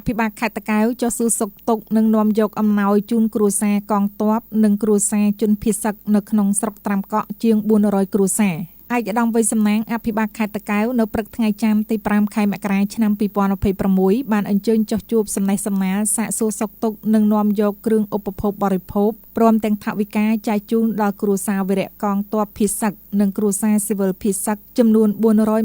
ភិបាលខេត្តតាកែវចុះសួរសុខទុក្ខនិងនាំយកអំណោយជូនគ្រួសារកងទ័ពនិងគ្រួសារជនភៀសសឹកនៅក្នុងស្រុកត្រាំកក់ជាង400គ្រួសារឯកឧត្តមវ័យសំណាងអភិបាលខេត្តតាកែវនៅព្រឹកថ្ងៃច័ន្ទទី5ខែមករាឆ្នាំ2026បានអញ្ជើញចុះជួបសំណេះសំណាលសាកសួរសុខទុក្ខនិងនាំយកគ្រឿងឧបភោគបរិភោគព្រមទាំងថវិកាចែកជូនដល់គ្រួសារវីរៈកងទ័ពភៀសសឹកនិងគ្រួសារស៊ីវិលភៀសសឹកចំនួន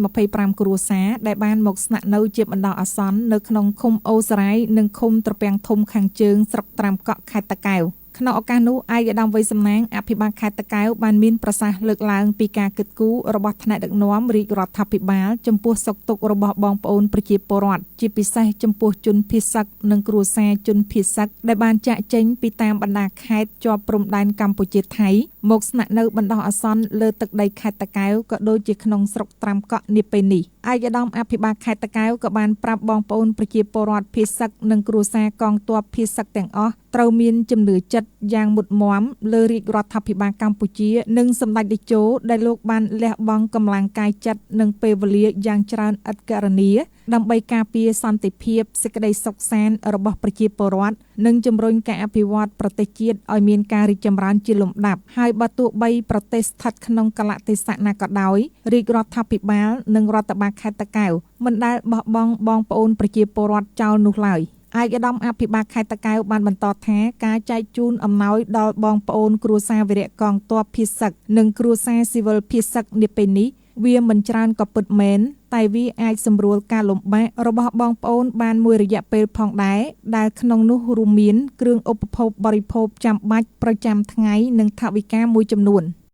425គ្រួសារដែលបានមកស្នាក់នៅជាបណ្ដោះអាសន្ននៅក្នុងឃុំអូសារាយនិងឃុំត្រពាំងធំខាងជើងស្រុកត្រាំកក់ខេត្តតាកែវក្នុងឱកាសនោះឯកឧត្តមវ័យសំណាងអភិបាលខេត្តតាកែវបានមានប្រសាសន៍លើកឡើងពីការគិតគូររបស់ថ្នាក់ដឹកនាំរាជរដ្ឋាភិបាលចំពោះសុខទុក្ខរបស់បងប្អូនប្រជាពលរដ្ឋជាពិសេសចំពោះជនភៀសសឹកនិងគ្រួសារជនភៀសសឹកដែលបានចាកចេញពីតាមបណ្ដាខេត្តជាប់ព្រំដែនកម្ពុជាថៃមកស្នាក់នៅបណ្ដោះអាសន្នលើទឹកដីខេត្តតាកែវក៏ដូចជាក្នុងស្រុកត្រាំកក់នាពេលនេះឯកឧត្តមអភិបាលខេត្តតាកែវក៏បានប្រាប់បងប្អូនប្រជាពលរដ្ឋភៀសសឹកនិងគ្រួសារកងទ័ពភៀសសឹកទាំងអស់ត្រូវមានជំនឿចិត្តយ៉ាងមុតមមលើរាជរដ្ឋាភិបាលកម្ពុជានិងសម្ដេចតេជោដែលលោកបានលះបង់កម្លាំងកាយចិត្តនិងពេលវេលាយ៉ាងច្រើនឥតកណនាដើម្បីការពារសន្តិភាពសេចក្តីសុខសាន្តរបស់ប្រជាពលរដ្ឋនិងជំរុញការអភិវឌ្ឍប្រទេសជាតិឲ្យមានការរីកចម្រើនជាលំដាប់ហើយបើទោះបីប្រទេសស្ថិតក្នុងកលៈទេសៈណាក៏ដោយរាជរដ្ឋាភិបាលនិងរដ្ឋបាលខេត្តតាកែវមិនដែលបោះបង់បងប្អូនប្រជាពលរដ្ឋចោលនោះឡើយឯកឧត្តមអភិបាលខេត្តតាកែវបានបន្តថាការចែកជូនអំណោយដល់បងប្អូនគ្រួសារវីរៈកងទ័ពភៀសសឹកនិងគ្រួសារស៊ីវិលភៀសសឹកនាពេលនេះវាមិនច្រើនក៏ពិតមែនតែវាអាចសម្រួលការលំបាករបស់បងប្អូនបានមួយរយៈពេលផងដែរដែលក្នុងនោះរួមមានគ្រឿងឧបភោគបរិភោគចាំបាច់ប្រចាំថ្ងៃនិងថវិកាមួយចំនួន។